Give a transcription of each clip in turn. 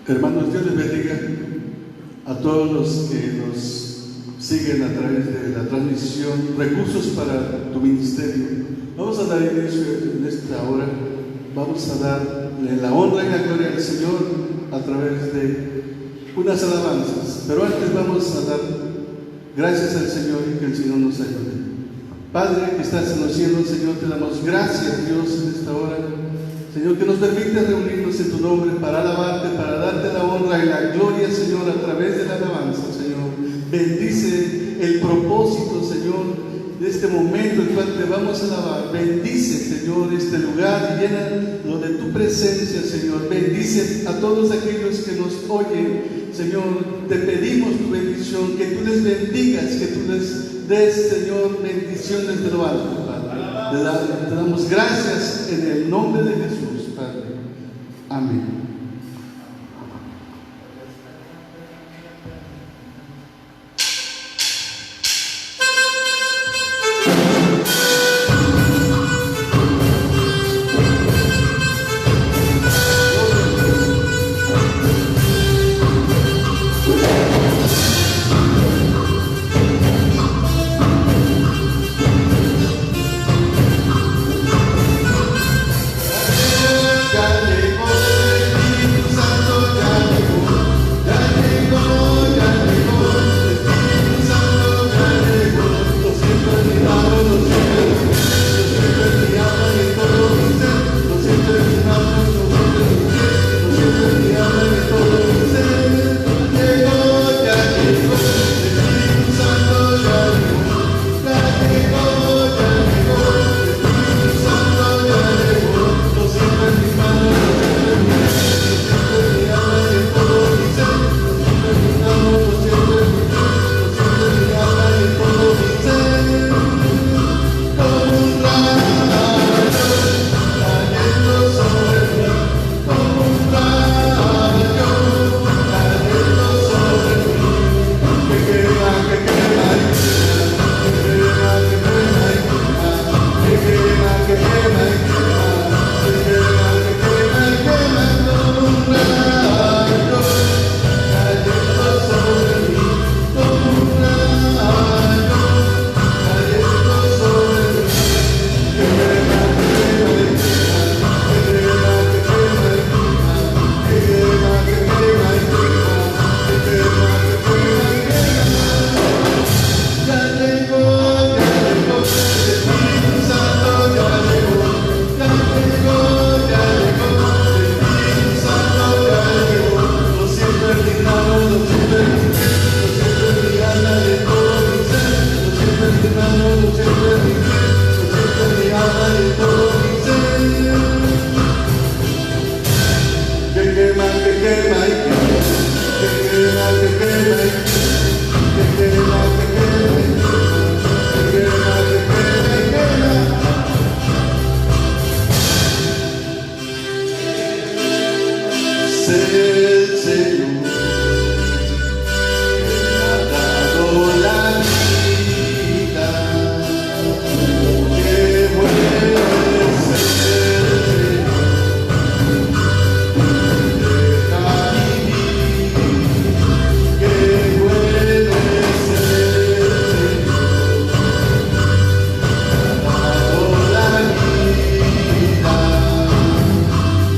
Hermanos, Dios les bendiga a todos los que nos siguen a través de la transmisión, recursos para tu ministerio. Vamos a dar inicio en esta hora, vamos a darle la honra y la gloria al Señor a través de unas alabanzas, pero antes vamos a dar gracias al Señor y que el Señor nos ayude. Padre que estás en los cielos, Señor, te damos gracias, Dios, en esta hora. Señor, que nos permite reunirnos en tu nombre para alabarte, para darte la honra y la gloria, Señor, a través de la alabanza, Señor. Bendice el propósito, Señor, de este momento en el cual te vamos a alabar. Bendice, Señor, este lugar y llénalo de tu presencia, Señor. Bendice a todos aquellos que nos oyen, Señor. Te pedimos tu bendición, que tú les bendigas, que tú les des, Señor, bendiciones de lo alto, Padre. Te damos gracias en el nombre de Jesús, Padre. Amén.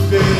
Que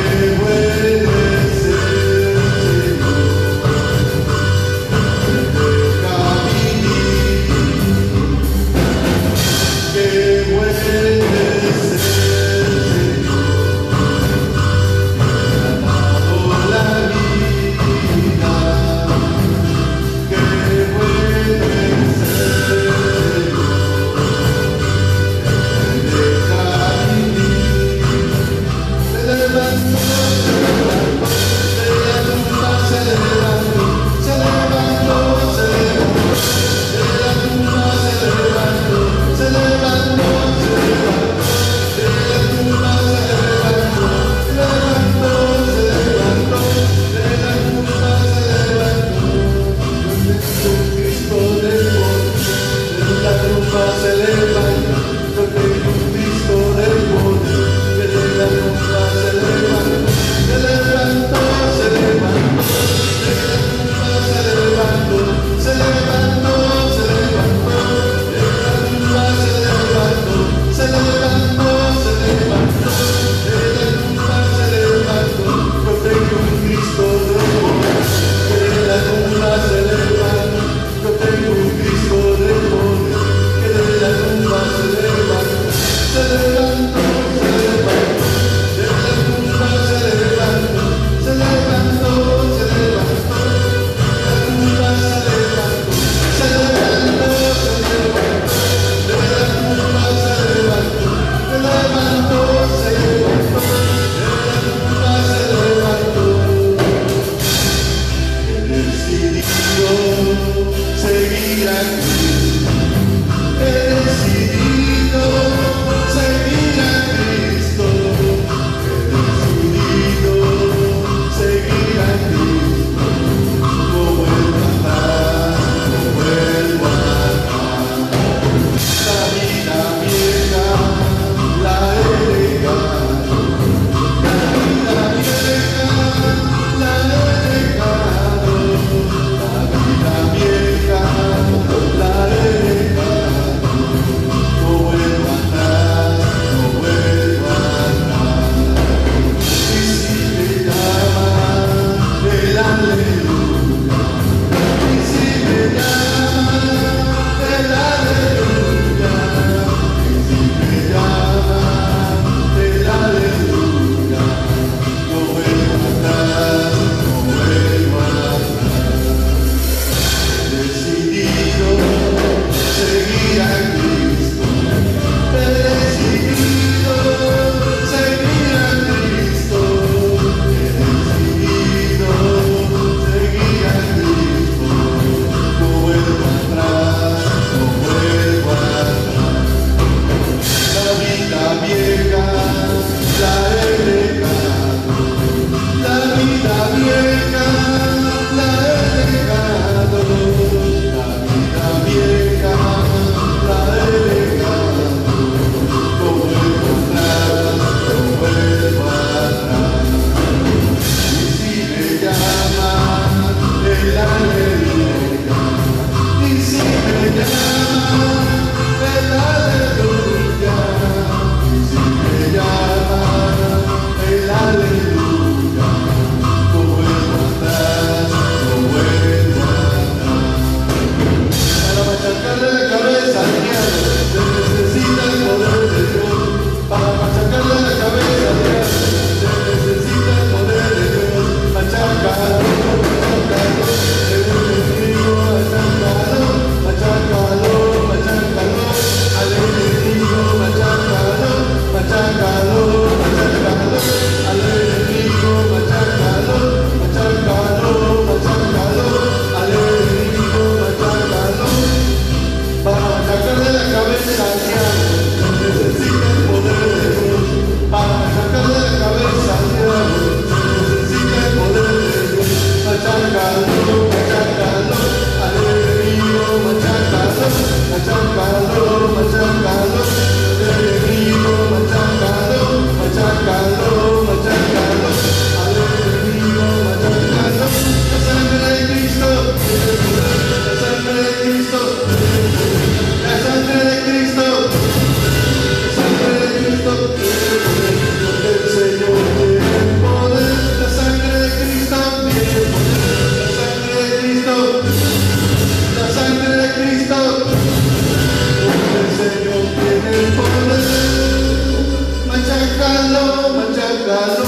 machácalo,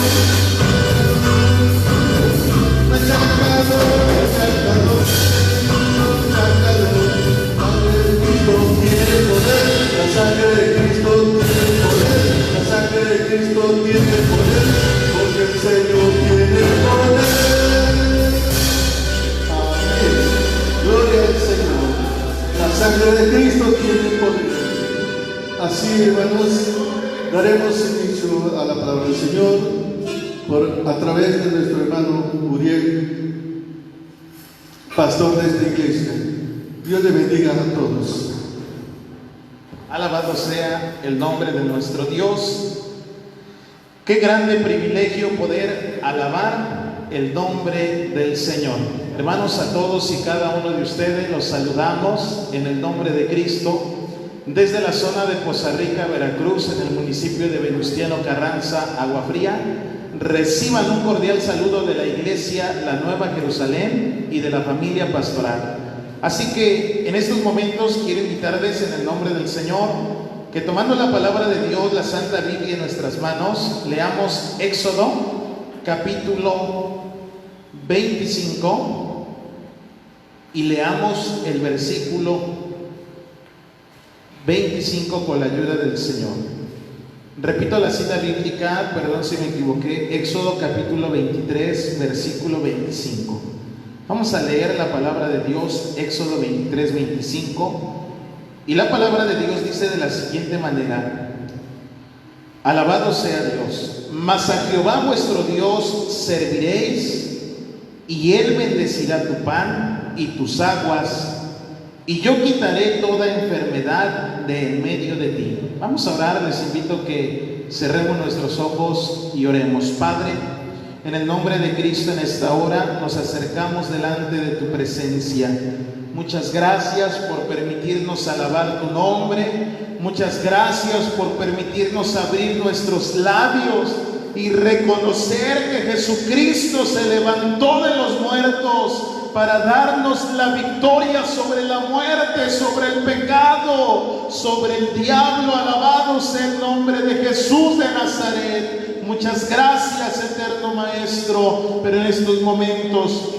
machácalo, machácalo, machácalo. La sangre de Cristo tiene poder, la sangre de Cristo tiene poder, porque el Señor tiene poder. Amén. Gloria al Señor. La sangre de Cristo tiene poder. Así, hermanos, daremos inicio a la palabra del Señor a través de nuestro hermano Uriel, pastor de esta iglesia. Dios le bendiga a todos. Alabado sea el nombre de nuestro Dios. Qué grande privilegio poder alabar el nombre del Señor. Hermanos, a todos y cada uno de ustedes los saludamos en el nombre de Cristo desde la zona de Poza Rica, Veracruz, en el municipio de Venustiano Carranza, Agua Fría. Reciban un cordial saludo de la iglesia La Nueva Jerusalén y de la familia pastoral. Así que en estos momentos quiero invitarles en el nombre del Señor que, tomando la palabra de Dios, la Santa Biblia en nuestras manos, leamos Éxodo capítulo 25 y leamos el versículo 25 con la ayuda del Señor. Repito la cita bíblica, perdón si me equivoqué, Éxodo capítulo 23, versículo 25. Vamos a leer la palabra de Dios, Éxodo 23, 25. Y la palabra de Dios dice de la siguiente manera: alabado sea Dios, mas a Jehová vuestro Dios serviréis, y Él bendecirá tu pan y tus aguas, y yo quitaré toda enfermedad de en medio de ti. Vamos a orar. Les invito a que cerremos nuestros ojos y oremos. Padre, en el nombre de Cristo, en esta hora nos acercamos delante de tu presencia. Muchas gracias por permitirnos alabar tu nombre. Muchas gracias por permitirnos abrir nuestros labios y reconocer que Jesucristo se levantó de los muertos para darnos la victoria sobre la muerte, sobre el pecado, sobre el diablo. Alabado sea el nombre de Jesús de Nazaret. Muchas gracias, eterno Maestro. Pero en estos momentos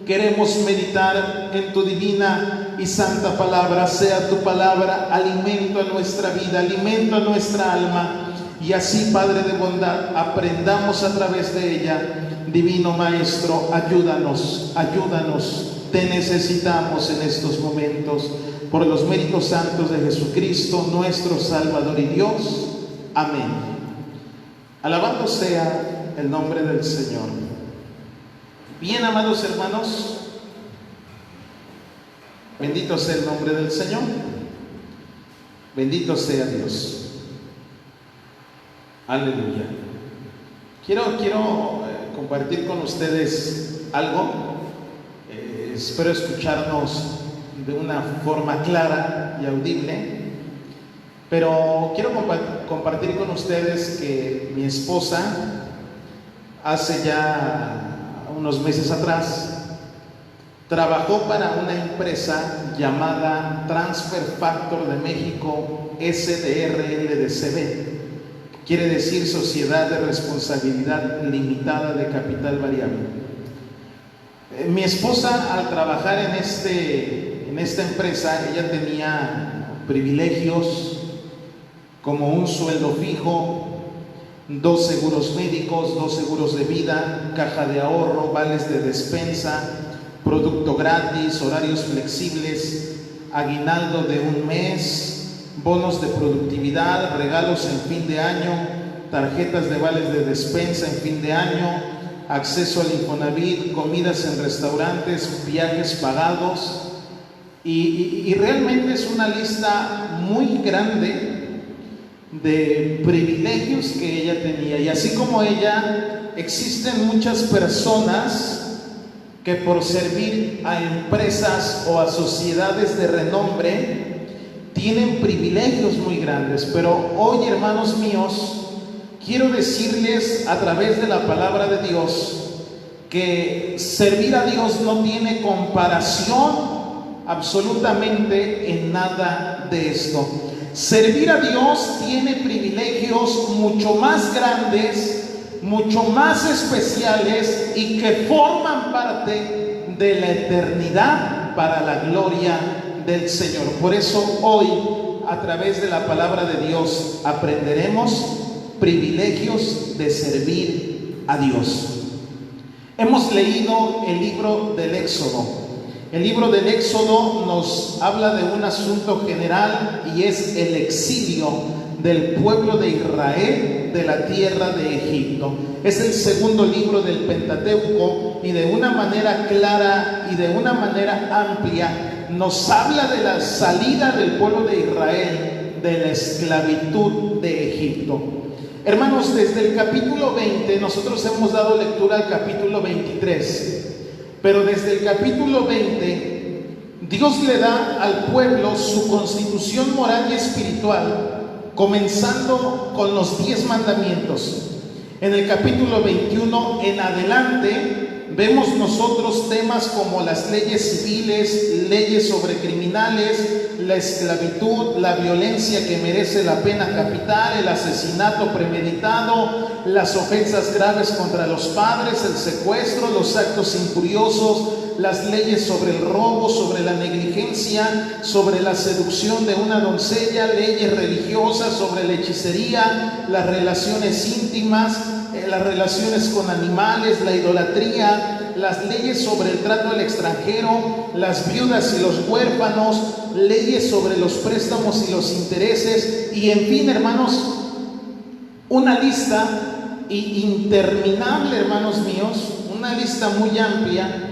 queremos meditar en tu divina y santa palabra. Sea tu palabra alimento a nuestra vida, alimento a nuestra alma. Y así, Padre de bondad, aprendamos a través de ella. Divino Maestro, ayúdanos, ayúdanos. Te necesitamos en estos momentos. Por los méritos santos de Jesucristo, nuestro Salvador y Dios. Amén. Alabado sea el nombre del Señor. Bien, amados hermanos, bendito sea el nombre del Señor. Bendito sea Dios. Aleluya. Quiero compartir con ustedes algo. Espero escucharnos de una forma clara y audible. Pero quiero compartir con ustedes que mi esposa, hace ya unos meses atrás, trabajó para una empresa llamada Transfer Factor de México, SDRL quiere decir Sociedad de Responsabilidad Limitada de Capital Variable. Mi esposa, al trabajar en esta empresa, ella tenía privilegios como un sueldo fijo, 2 seguros médicos, 2 seguros de vida, caja de ahorro, vales de despensa, producto gratis, horarios flexibles, aguinaldo de un mes, bonos de productividad, regalos en fin de año, tarjetas de vales de despensa en fin de año, acceso al Infonavit, comidas en restaurantes, viajes pagados. Y realmente es una lista muy grande de privilegios que ella tenía. Y así como ella, existen muchas personas que por servir a empresas o a sociedades de renombre tienen privilegios muy grandes. Pero hoy, hermanos míos, quiero decirles a través de la palabra de Dios que servir a Dios no tiene comparación absolutamente en nada de esto. Servir a Dios tiene privilegios mucho más grandes mucho más especiales y que forman parte de la eternidad para la gloria del Señor. Por eso hoy, a través de la palabra de Dios, aprenderemos privilegios de servir a Dios. Hemos leído el libro del Éxodo. El libro del Éxodo nos habla de un asunto general y es el exilio del pueblo de Israel de la tierra de Egipto. Es el segundo libro del Pentateuco y de una manera clara y de una manera amplia nos habla de la salida del pueblo de Israel de la esclavitud de Egipto. Hermanos, desde el capítulo 20 nosotros hemos dado lectura al capítulo 23, pero desde el capítulo 20 Dios le da al pueblo su constitución moral y espiritual, comenzando con los 10 mandamientos. En el capítulo 21 en adelante vemos nosotros temas como las leyes civiles, leyes sobre criminales, la esclavitud, la violencia que merece la pena capital, el asesinato premeditado, las ofensas graves contra los padres, el secuestro, los actos injuriosos, las leyes sobre el robo, sobre la negligencia, sobre la seducción de una doncella, leyes religiosas sobre la hechicería, las relaciones íntimas, las relaciones con animales, la idolatría, las leyes sobre el trato al extranjero, las viudas y los huérfanos, leyes sobre los préstamos y los intereses, y en fin, hermanos, una lista interminable, hermanos míos, una lista muy amplia.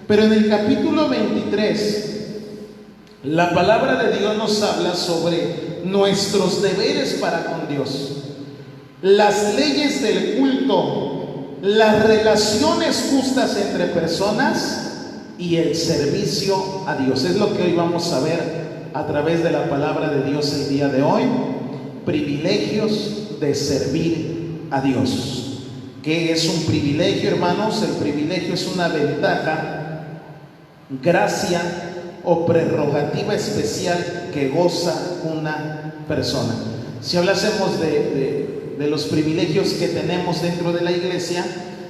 Pero en el capítulo 23 la palabra de Dios nos habla sobre nuestros deberes para con Dios, las leyes del culto, las relaciones justas entre personas y el servicio a Dios. Es lo que hoy vamos a ver a través de la palabra de Dios el día de hoy. Privilegios de servir a Dios. ¿Qué es un privilegio, hermanos? El privilegio es una ventaja, gracia o prerrogativa especial que goza una persona. Si hablásemos de los privilegios que tenemos dentro de la iglesia,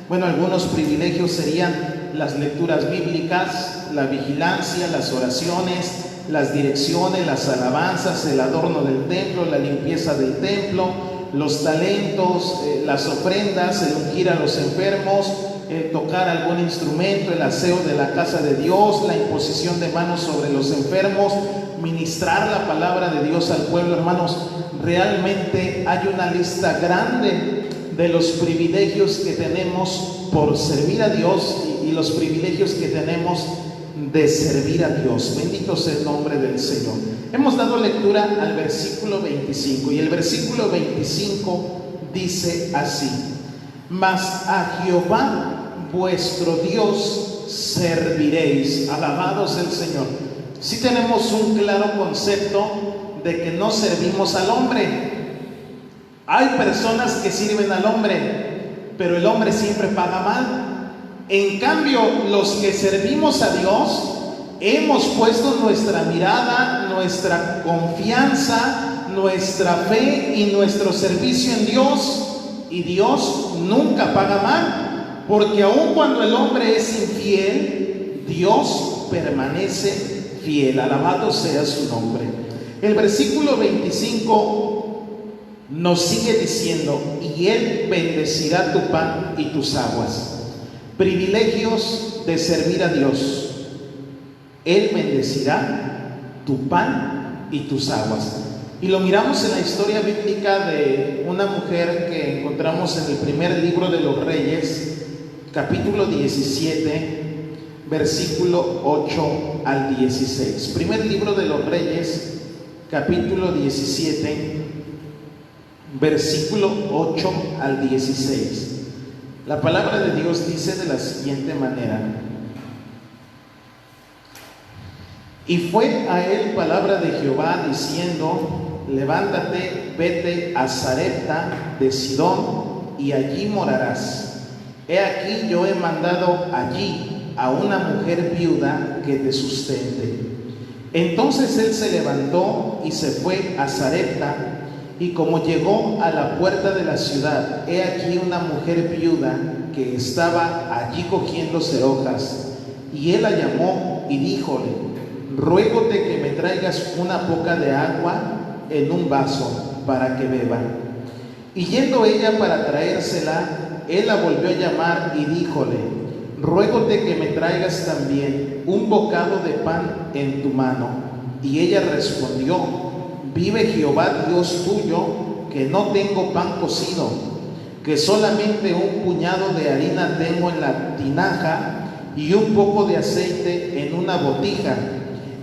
bueno, algunos privilegios serían las lecturas bíblicas, la vigilancia, las oraciones, las direcciones, las alabanzas, el adorno del templo, la limpieza del templo, los talentos, las ofrendas, el ungir a los enfermos, el tocar algún instrumento, el aseo de la casa de Dios, la imposición de manos sobre los enfermos, ministrar la palabra de Dios al pueblo. Hermanos, realmente hay una lista grande de los privilegios que tenemos por servir a Dios y los privilegios que tenemos de servir a Dios. Bendito sea el nombre del Señor. Hemos dado lectura al versículo 25 y el versículo 25 dice así: mas a Jehová vuestro Dios serviréis. Alabado sea el Señor. Sí tenemos un claro concepto de que no servimos al hombre. Hay personas que sirven al hombre, pero el hombre siempre paga mal. En cambio, los que servimos a Dios hemos puesto nuestra mirada, nuestra confianza, nuestra fe y nuestro servicio en Dios, y Dios nunca paga mal, porque aun cuando el hombre es infiel, Dios permanece fiel. Alabado sea su nombre. El versículo 25 nos sigue diciendo: y Él bendecirá tu pan y tus aguas. Privilegios de servir a Dios. Él bendecirá tu pan y tus aguas. Y lo miramos en la historia bíblica de una mujer que encontramos en el primer libro de los Reyes, capítulo 17, versículo 8 al 16. Primer libro de los Reyes, capítulo 17, versículo 8 al 16. La palabra de Dios dice de la siguiente manera: y fue a él palabra de Jehová diciendo: levántate, vete a Sarepta de Sidón y allí morarás. He aquí yo he mandado allí a una mujer viuda que te sustente. Entonces él se levantó y se fue a Sarepta, Y como llegó a la puerta de la ciudad, he aquí una mujer viuda que estaba allí cogiéndose hojas. Y él la llamó y díjole: ruégote que me traigas una poca de agua en un vaso para que beba. Y yendo ella para traérsela, él la volvió a llamar y díjole: ruégote que me traigas también un bocado de pan en tu mano. Y ella respondió: vive Jehová Dios tuyo, que no tengo pan cocido, que solamente un puñado de harina tengo en la tinaja y un poco de aceite en una botija.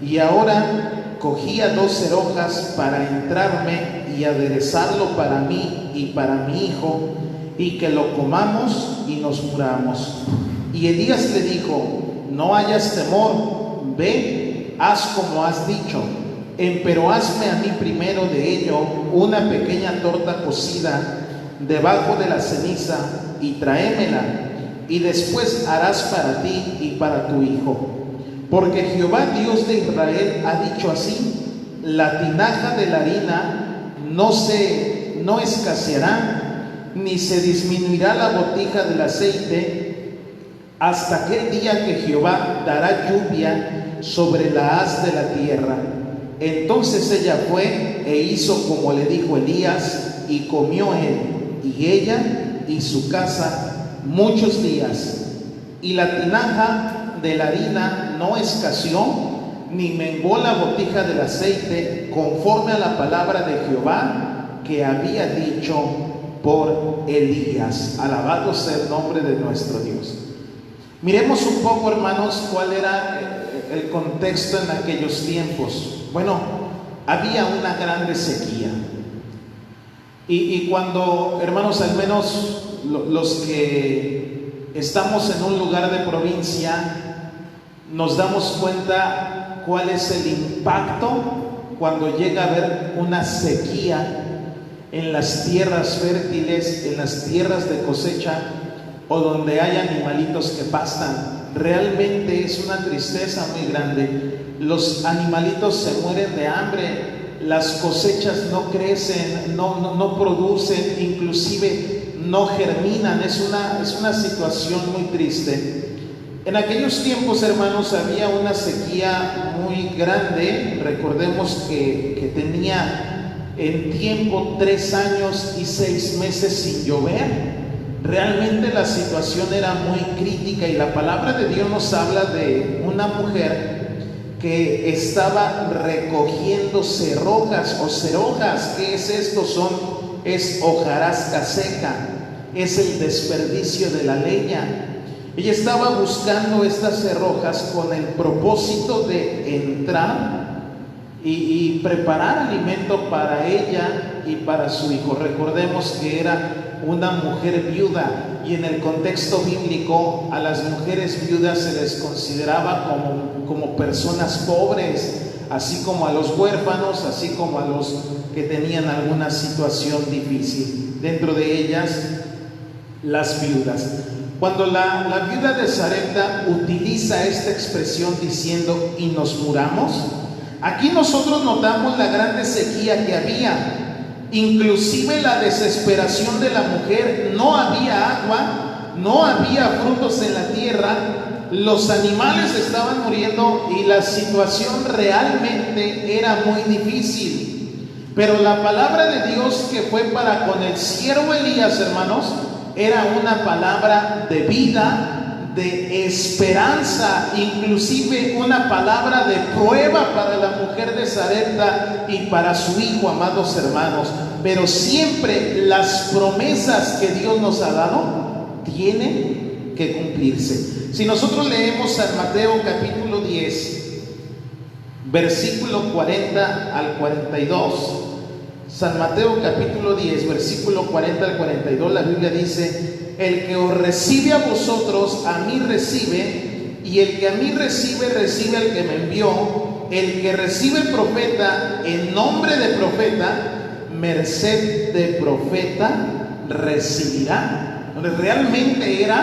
Y ahora cogía 2 cerrojas para entrarme y aderezarlo para mí y para mi hijo, y que lo comamos y nos muramos. Y Elías le dijo: no hayas temor, ve, haz como has dicho, pero hazme a mí primero de ello una pequeña torta cocida debajo de la ceniza y tráemela, y después harás para ti y para tu hijo. Porque Jehová Dios de Israel ha dicho así: la tinaja de la harina no escaseará, ni se disminuirá la botija del aceite, hasta aquel día que Jehová dará lluvia sobre la haz de la tierra. Entonces ella fue e hizo como le dijo Elías, y comió él y ella y su casa muchos días. Y la tinaja de la harina no escaseó, ni menguó la botija del aceite, conforme a la palabra de Jehová que había dicho por Elías. Alabado sea el nombre de nuestro Dios. Miremos un poco, hermanos, cuál era el contexto en aquellos tiempos. Bueno, había una grande sequía. Y cuando, hermanos, al menos los que estamos en un lugar de provincia, nos damos cuenta cuál es el impacto cuando llega a haber una sequía en las tierras fértiles, en las tierras de cosecha, o donde hay animalitos que pastan. Realmente es una tristeza muy grande. Los animalitos se mueren de hambre, las cosechas no crecen, no producen, inclusive no germinan. Es una situación muy triste. En aquellos tiempos, hermanos, había una sequía muy grande. Recordemos que tenía en tiempo 3 años y 6 meses sin llover. Realmente la situación era muy crítica, y la palabra de Dios nos habla de una mujer que estaba recogiendo cerrojas o cerojas. ¿Qué es esto? Es hojarasca seca, es el desperdicio de la leña. Ella estaba buscando estas cerrojas con el propósito de entrar y preparar alimento para ella y para su hijo. Recordemos que era una mujer viuda, y en el contexto bíblico a las mujeres viudas se les consideraba como personas pobres, así como a los huérfanos, así como a los que tenían alguna situación difícil. Dentro de ellas, las viudas. Cuando la viuda de Sarepta utiliza esta expresión diciendo "y nos muramos", aquí nosotros notamos la grande sequía que había. Inclusive la desesperación de la mujer. No había agua, no había frutos en la tierra, los animales estaban muriendo y la situación realmente era muy difícil. Pero la palabra de Dios que fue para con el siervo Elías, hermanos, era una palabra de vida, de esperanza, inclusive una palabra de prueba para la mujer de Sarepta y para su hijo, amados hermanos. Pero siempre las promesas que Dios nos ha dado tienen que cumplirse. Si nosotros leemos San Mateo capítulo 10, versículo 40 al 42, San Mateo capítulo 10, versículo 40 al 42, la Biblia dice: el que os recibe a vosotros, a mí recibe, y el que a mí recibe, recibe al que me envió. El que recibe profeta en nombre de profeta, merced de profeta recibirá. Entonces, realmente era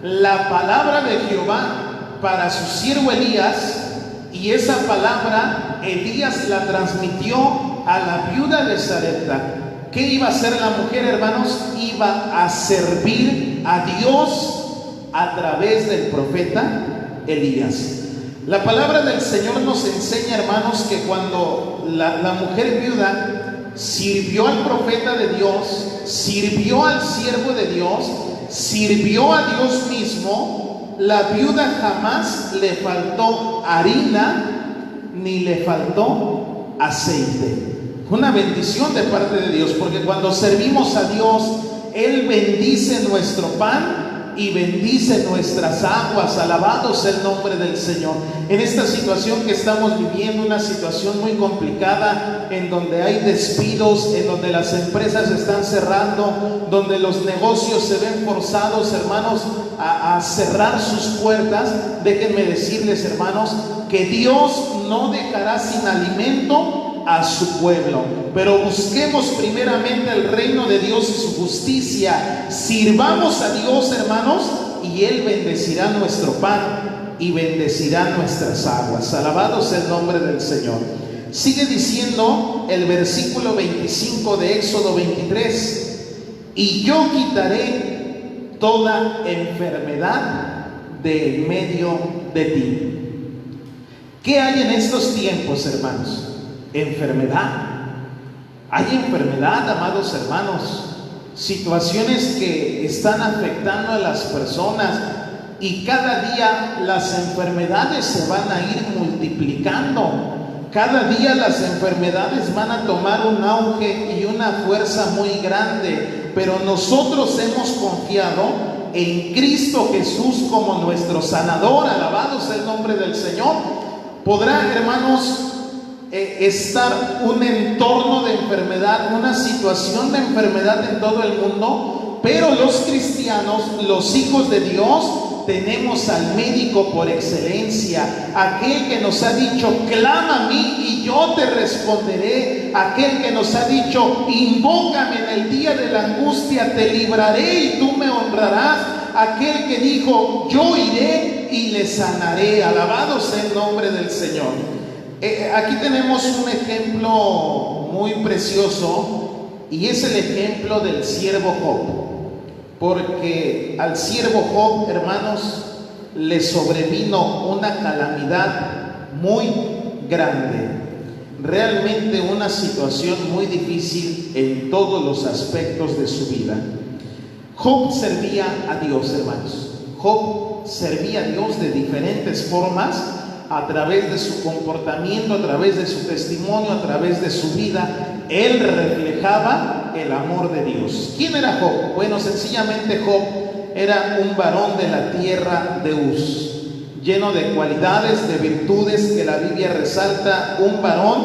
la palabra de Jehová para su siervo Elías, y esa palabra Elías la transmitió a la viuda de Sarepta. ¿Qué iba a hacer la mujer, hermanos? Iba a servir a Dios a través del profeta Elías. La palabra del Señor nos enseña, hermanos, que cuando la mujer viuda sirvió al profeta de Dios, sirvió al siervo de Dios, sirvió a Dios mismo, la viuda jamás le faltó harina ni le faltó aceite. Fue una bendición de parte de Dios, porque cuando servimos a Dios, Él bendice nuestro pan y bendice nuestras aguas. Alabado sea el nombre del Señor. En esta situación que estamos viviendo, una situación muy complicada, en donde hay despidos, en donde las empresas están cerrando, donde los negocios se ven forzados, hermanos, a cerrar sus puertas, déjenme decirles, hermanos, que Dios no dejará sin alimento a su pueblo, pero busquemos primeramente el reino de Dios y su justicia. Sirvamos a Dios, hermanos, y Él bendecirá nuestro pan y bendecirá nuestras aguas. Alabado sea el nombre del Señor. Sigue diciendo el versículo 25 de Éxodo 23: y yo quitaré toda enfermedad de en medio de ti. ¿Qué hay en estos tiempos, hermanos? Enfermedad. Hay enfermedad, amados hermanos, situaciones que están afectando a las personas, y cada día las enfermedades se van a ir multiplicando. Cada día las enfermedades van a tomar un auge y una fuerza muy grande, pero nosotros hemos confiado en Cristo Jesús como nuestro sanador. Alabado sea el nombre del Señor. Podrá, hermanos, estar un entorno de enfermedad, una situación de enfermedad en todo el mundo, pero los cristianos, los hijos de Dios, tenemos al médico por excelencia, aquel que nos ha dicho: clama a mí y yo te responderé, aquel que nos ha dicho: invócame en el día de la angustia, te libraré y tú me honrarás, aquel que dijo: yo iré y le sanaré. Alabado sea el nombre del Señor. Aquí tenemos un ejemplo muy precioso, y es el ejemplo del siervo Job, porque al siervo Job, hermanos, le sobrevino una calamidad muy grande, realmente una situación muy difícil en todos los aspectos de su vida. Job servía a Dios, hermanos. Job servía a Dios de diferentes formas, a través de su comportamiento, a través de su testimonio, a través de su vida. Él reflejaba el amor de Dios. ¿Quién era Job? Bueno, sencillamente Job era un varón de la tierra de Uz, lleno de cualidades, de virtudes que la Biblia resalta. Un varón,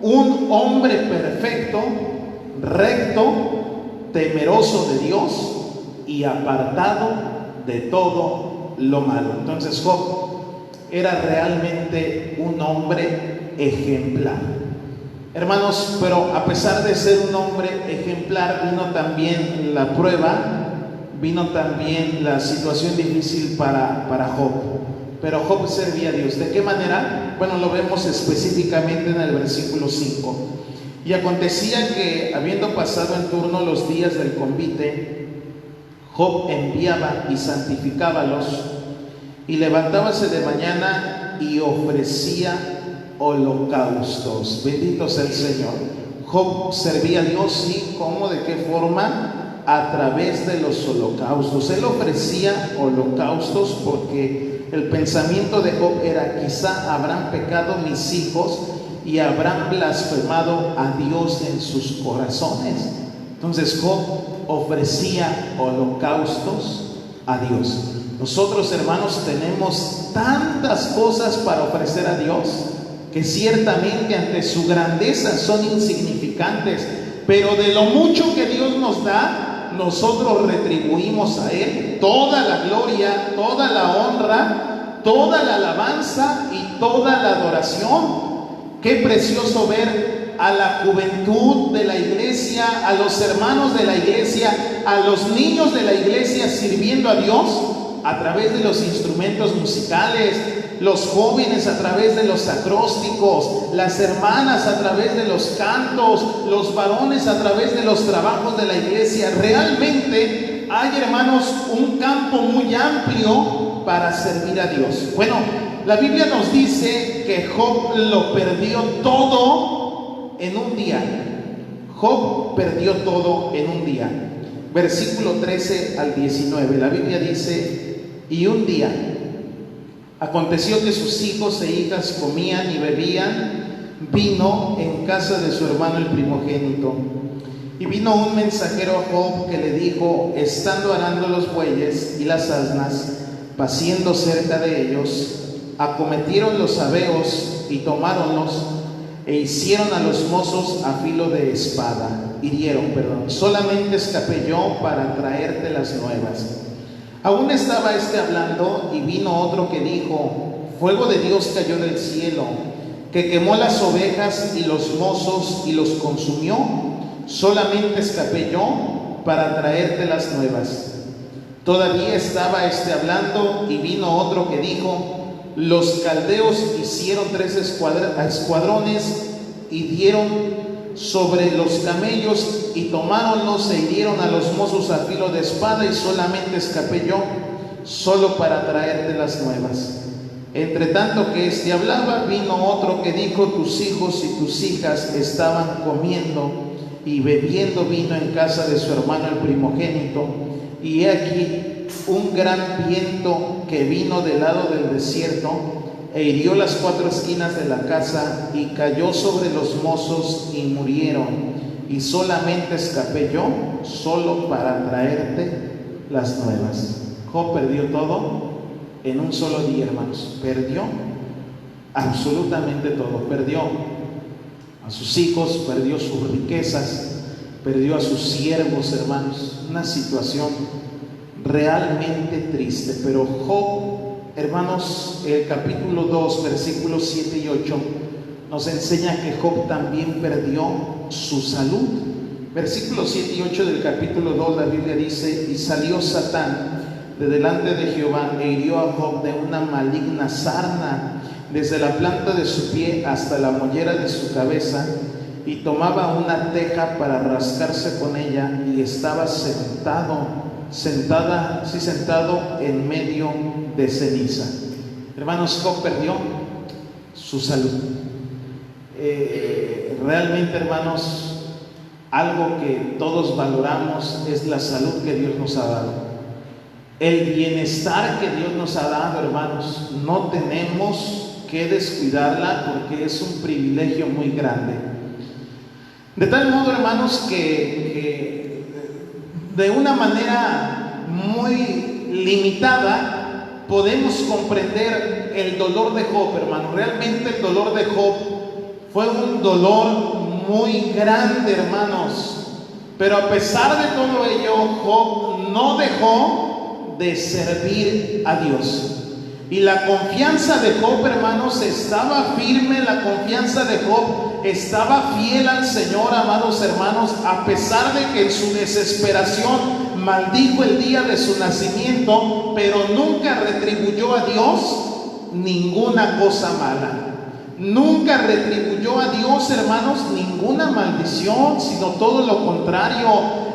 un hombre perfecto, recto, temeroso de Dios y apartado de todo lo malo. Entonces Job era realmente un hombre ejemplar, hermanos. Pero a pesar de ser un hombre ejemplar, vino también la prueba, vino también la situación difícil para Job. Pero Job servía a Dios. ¿De qué manera? Bueno, lo vemos específicamente en el versículo 5. Y acontecía que, habiendo pasado en turno los días del convite, Job enviaba y santificábalos, y levantábase de mañana y ofrecía holocaustos. Bendito sea el Señor. Job servía a Dios, ¿sí? ¿Cómo? ¿De qué forma? A través de los holocaustos. Él ofrecía holocaustos porque el pensamiento de Job era: quizá habrán pecado mis hijos y habrán blasfemado a Dios en sus corazones. Entonces Job ofrecía holocaustos a Dios. Nosotros, hermanos, tenemos tantas cosas para ofrecer a Dios que ciertamente ante su grandeza son insignificantes, pero de lo mucho que Dios nos da, nosotros retribuimos a Él toda la gloria, toda la honra, toda la alabanza y toda la adoración. Qué precioso ver a la juventud de la iglesia, a los hermanos de la iglesia, a los niños de la iglesia sirviendo a Dios, a través de los instrumentos musicales, los jóvenes a través de los acrósticos, las hermanas a través de los cantos, los varones a través de los trabajos de la iglesia. Realmente hay, hermanos, un campo muy amplio para servir a Dios. Bueno, la Biblia nos dice que Job lo perdió todo en un día. Job perdió todo en un día. Versículo 13 al 19, la Biblia dice: y un día aconteció que sus hijos e hijas comían y bebían vino en casa de su hermano el primogénito. Y vino un mensajero a Job que le dijo, estando arando los bueyes y las asnas, paciendo cerca de ellos, acometieron los sabeos y tomáronlos e hicieron a los mozos a filo de espada. Solamente escapé yo para traerte las nuevas. Aún estaba hablando, y vino otro que dijo, fuego de Dios cayó del cielo, que quemó las ovejas y los mozos y los consumió. Solamente escapé yo para traerte las nuevas. Todavía estaba hablando, y vino otro que dijo, los caldeos hicieron 3 escuadrones y dieron sobre los camellos y tomáronlos e hirieron a los mozos a filo de espada, y solamente escapé yo solo para traerte las nuevas. Entre tanto que hablaba, vino otro que dijo, tus hijos y tus hijas estaban comiendo y bebiendo vino en casa de su hermano el primogénito, y he aquí un gran viento que vino del lado del desierto e hirió las 4 esquinas de la casa y cayó sobre los mozos y murieron, y solamente escapé yo solo para traerte las nuevas. Job perdió todo en un solo día, hermanos. Perdió absolutamente todo. Perdió a sus hijos, perdió sus riquezas, perdió a sus siervos, hermanos. Una situación realmente triste. Pero Job, hermanos, el capítulo 2, versículos 7 y 8 nos enseña que Job también perdió su salud. Versículos 7 y 8 del capítulo 2, la Biblia dice, y salió Satán de delante de Jehová e hirió a Job de una maligna sarna, desde la planta de su pie hasta la mollera de su cabeza, y tomaba una teja para rascarse con ella, y estaba sentado en medio de ceniza. Hermanos, Job perdió su salud. Realmente, hermanos, algo que todos valoramos es la salud que Dios nos ha dado, el bienestar que Dios nos ha dado, hermanos. No tenemos que descuidarla porque es un privilegio muy grande. De tal modo, hermanos, que de una manera muy limitada podemos comprender el dolor de Job, hermanos. Realmente el dolor de Job fue un dolor muy grande, hermanos. Pero a pesar de todo ello, Job no dejó de servir a Dios. Y la confianza de Job, hermanos, estaba firme. La confianza de Job estaba fiel al Señor, amados hermanos, a pesar de que en su desesperación maldijo el día de su nacimiento, pero nunca retribuyó a Dios ninguna cosa mala. Nunca retribuyó a Dios, hermanos, ninguna maldición, sino todo lo contrario.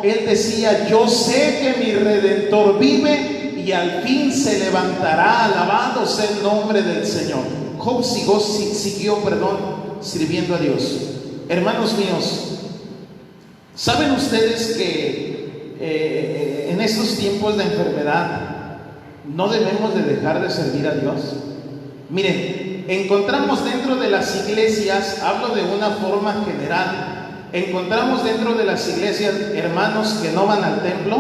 Él decía, yo sé que mi Redentor vive y al fin se levantará, alabado sea el nombre del Señor. Job siguió sirviendo a Dios. Hermanos míos, ¿saben ustedes que en estos tiempos de enfermedad no debemos de dejar de servir a Dios? Miren, encontramos dentro de las iglesias, hablo de una forma general, encontramos dentro de las iglesias hermanos que no van al templo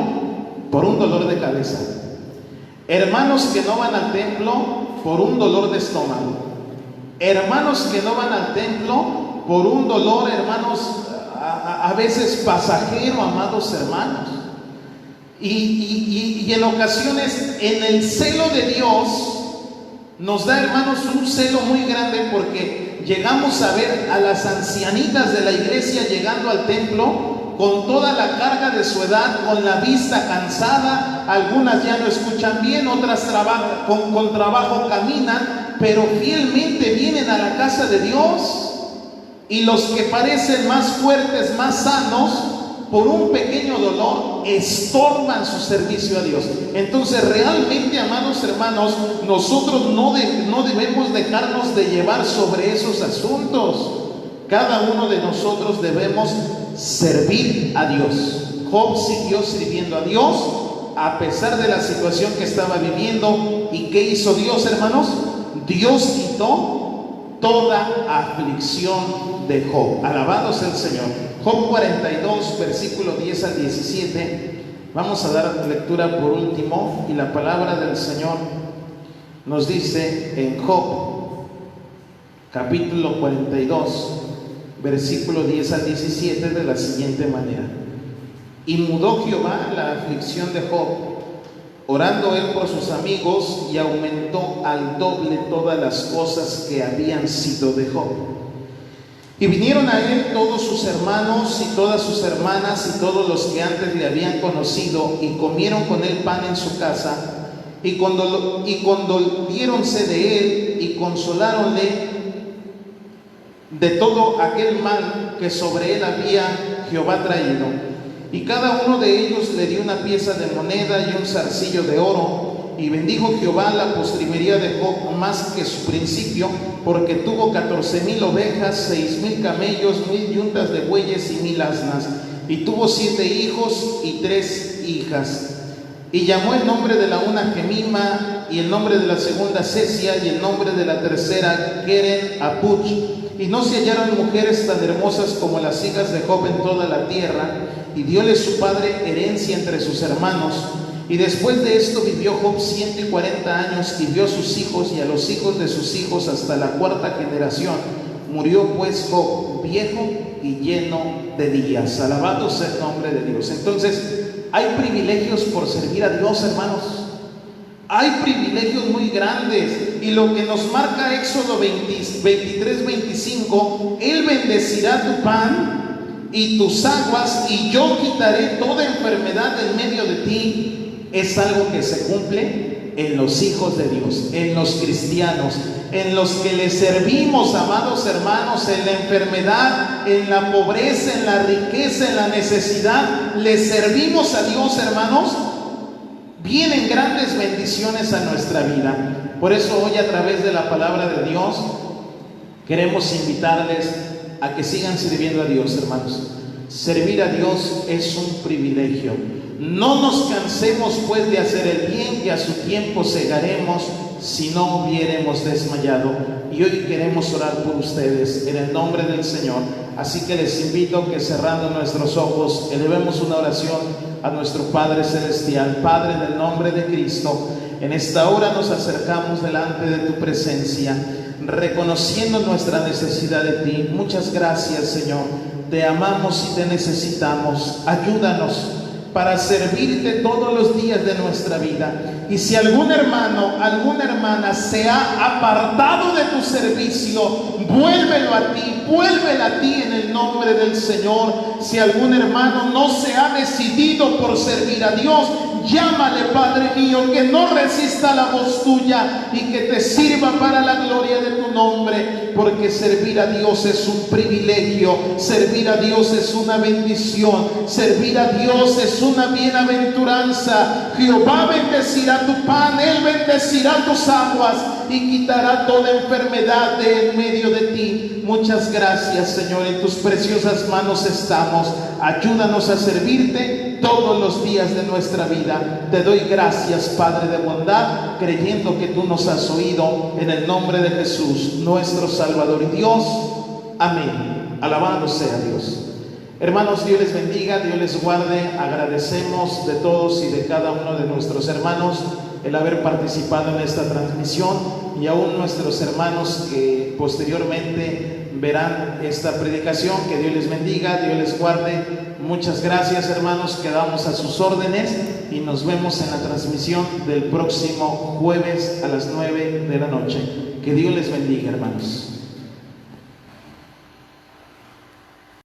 por un dolor de cabeza, hermanos que no van al templo por un dolor de estómago, hermanos que no van al templo por un dolor, hermanos, a veces pasajero, amados hermanos. Y en ocasiones, en el celo de Dios, nos da, hermanos, un celo muy grande, porque llegamos a ver a las ancianitas de la iglesia llegando al templo con toda la carga de su edad, con la vista cansada, algunas ya no escuchan bien, otras con trabajo caminan, pero fielmente vienen a la casa de Dios. Y los que parecen más fuertes, más sanos, por un pequeño dolor, estorban su servicio a Dios. Entonces, realmente, amados hermanos, nosotros no debemos dejarnos de llevar sobre esos asuntos. Cada uno de nosotros debemos servir a Dios. Job siguió sirviendo a Dios a pesar de la situación que estaba viviendo. ¿Y qué hizo Dios, hermanos? Dios quitó toda aflicción de Job. Alabado sea el Señor. Job 42, versículo 10 al 17. Vamos a dar lectura por último, y la palabra del Señor nos dice en Job capítulo 42, versículo 10 al 17 de la siguiente manera: y mudó Jehová la aflicción de Job, orando él por sus amigos, y aumentó al doble todas las cosas que habían sido de Job. Y vinieron a él todos sus hermanos y todas sus hermanas y todos los que antes le habían conocido, y comieron con él pan en su casa, y condoliéronse de él, y consoláronle de todo aquel mal que sobre él había Jehová traído. Y cada uno de ellos le dio una pieza de moneda y un zarcillo de oro. Y bendijo Jehová la postrimería de Job más que su principio, porque tuvo 14,000 ovejas, 6,000 camellos, 1,000 yuntas de bueyes y 1,000 asnas. Y tuvo 7 hijos y 3 hijas. Y llamó el nombre de la una Gemima, y el nombre de la segunda Cesia, y el nombre de la tercera Keren Apuch. Y no se hallaron mujeres tan hermosas como las hijas de Job en toda la tierra. Y diole su padre herencia entre sus hermanos. Y después de esto vivió Job 140 años, y vio a sus hijos y a los hijos de sus hijos hasta la 4ª generación. Murió pues Job viejo y lleno de días. Alabado sea el nombre de Dios. Entonces, hay privilegios por servir a Dios, hermanos. Hay privilegios muy grandes, y lo que nos marca Éxodo 23, 25, Él bendecirá tu pan y tus aguas, y yo quitaré toda enfermedad en medio de ti. Es algo que se cumple en los hijos de Dios, en los cristianos, en los que le servimos, amados hermanos, en la enfermedad, en la pobreza, en la riqueza, en la necesidad. Le servimos a Dios, hermanos. Vienen grandes bendiciones a nuestra vida. Por eso hoy, a través de la palabra de Dios, queremos invitarles a que sigan sirviendo a Dios, hermanos. Servir a Dios es un privilegio. No nos cansemos pues de hacer el bien, que a su tiempo segaremos si no hubiéremos desmayado. Y hoy queremos orar por ustedes en el nombre del Señor. Así que les invito que, cerrando nuestros ojos, elevemos una oración a nuestro Padre Celestial. Padre, en el nombre de Cristo, en esta hora nos acercamos delante de tu presencia, reconociendo nuestra necesidad de ti. Muchas gracias, Señor. Te amamos y te necesitamos. Ayúdanos para servirte todos los días de nuestra vida. Y si algún hermano, alguna hermana se ha apartado de tu servicio, vuélvelo a ti, vuélvela a ti en el nombre del Señor. Si algún hermano no se ha decidido por servir a Dios, llámale, Padre mío, que no resista la voz tuya y que te sirva para la gloria de tu nombre, porque servir a Dios es un privilegio, servir a Dios es una bendición, servir a Dios es una bienaventuranza. Jehová bendecirá tu pan, Él bendecirá tus aguas y quitará toda enfermedad de en medio de ti. Muchas gracias, Señor, en tus preciosas manos estamos. Ayúdanos a servirte todos los días de nuestra vida. Te doy gracias, Padre de bondad, creyendo que tú nos has oído, en el nombre de Jesús, nuestro Salvador y Dios. Amén. Alabado sea Dios. Hermanos, Dios les bendiga, Dios les guarde. Agradecemos de todos y de cada uno de nuestros hermanos el haber participado en esta transmisión, y aún nuestros hermanos que posteriormente verán esta predicación. Que Dios les bendiga, Dios les guarde. Muchas gracias, hermanos, quedamos a sus órdenes y nos vemos en la transmisión del próximo jueves a las 9 de la noche. Que Dios les bendiga, hermanos.